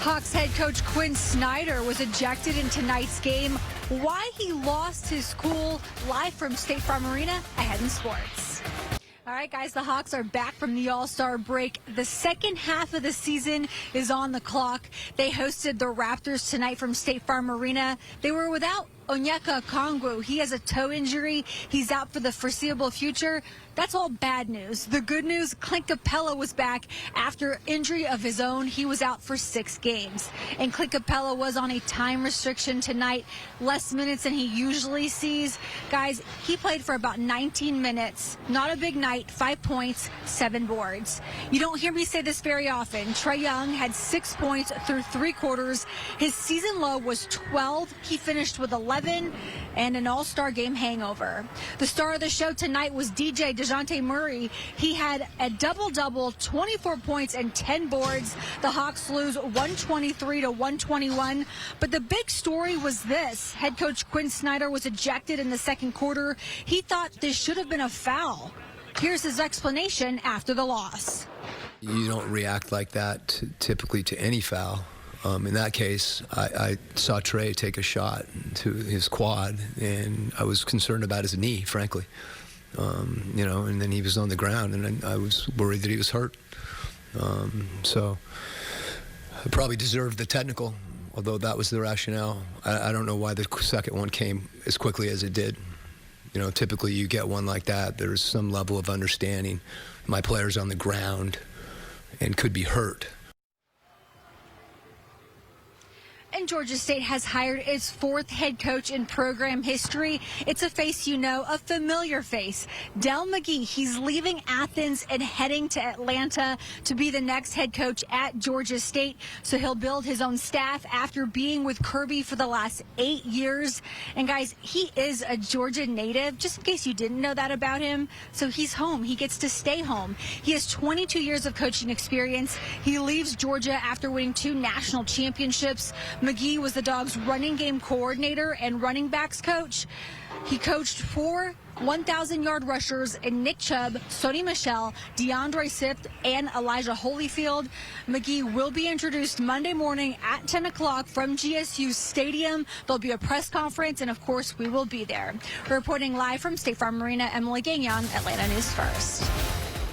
Hawks head coach Quin Snyder was ejected in tonight's game. Why he lost his cool, live from State Farm Arena, ahead in sports. All right, guys, the Hawks are back from the All-Star break. The second half of the season is on the clock. They hosted the Raptors tonight from State Farm Arena. They were without Onyeka Okongwu. He has a toe injury. He's out for the foreseeable future. That's all bad news. The good news, Clint Capella was back after injury of his own. He was out for 6 games. And Clint Capella was on a time restriction tonight, less minutes than he usually sees. Guys, he played for about 19 minutes. Not a big night, 5 points, 7 boards. You don't hear me say this very often. Trae Young had 6 points through 3 quarters. His season low was 12. He finished with 11 and an all-star game hangover. The star of the show tonight was DJ DeJounte Murray. He had a double-double, 24 points and 10 boards. The Hawks lose 123 to 121. But the big story was this. Head coach Quin Snyder was ejected in the second quarter. He thought this should have been a foul. Here's his explanation after the loss. You don't react like that typically to any foul. In that case, I saw Trae take a shot to his quad, and I was concerned about his knee, frankly. And then he was on the ground, and I was worried that he was hurt. So I probably deserved the technical, although that was the rationale. I don't know why the second one came as quickly as it did. Typically you get one like that, there's some level of understanding. My player's on the ground and could be hurt. And Georgia State has hired its 4th head coach in program history. It's a face you know, a familiar face. Dell McGee, he's leaving Athens and heading to Atlanta to be the next head coach at Georgia State. So he'll build his own staff after being with Kirby for the last 8 years. And guys, he is a Georgia native, just in case you didn't know that about him. So he's home. He gets to stay home. He has 22 years of coaching experience. He leaves Georgia after winning 2 national championships. McGee was the Dogs' running game coordinator and running backs coach. He coached 4 1,000-yard rushers in Nick Chubb, Sony Michel, DeAndre Swift, and Elijah Holyfield. McGee will be introduced Monday morning at 10 o'clock from GSU Stadium. There'll be a press conference, and, of course, we will be there. Reporting live from State Farm Arena, Emily Gagnon, Atlanta News First.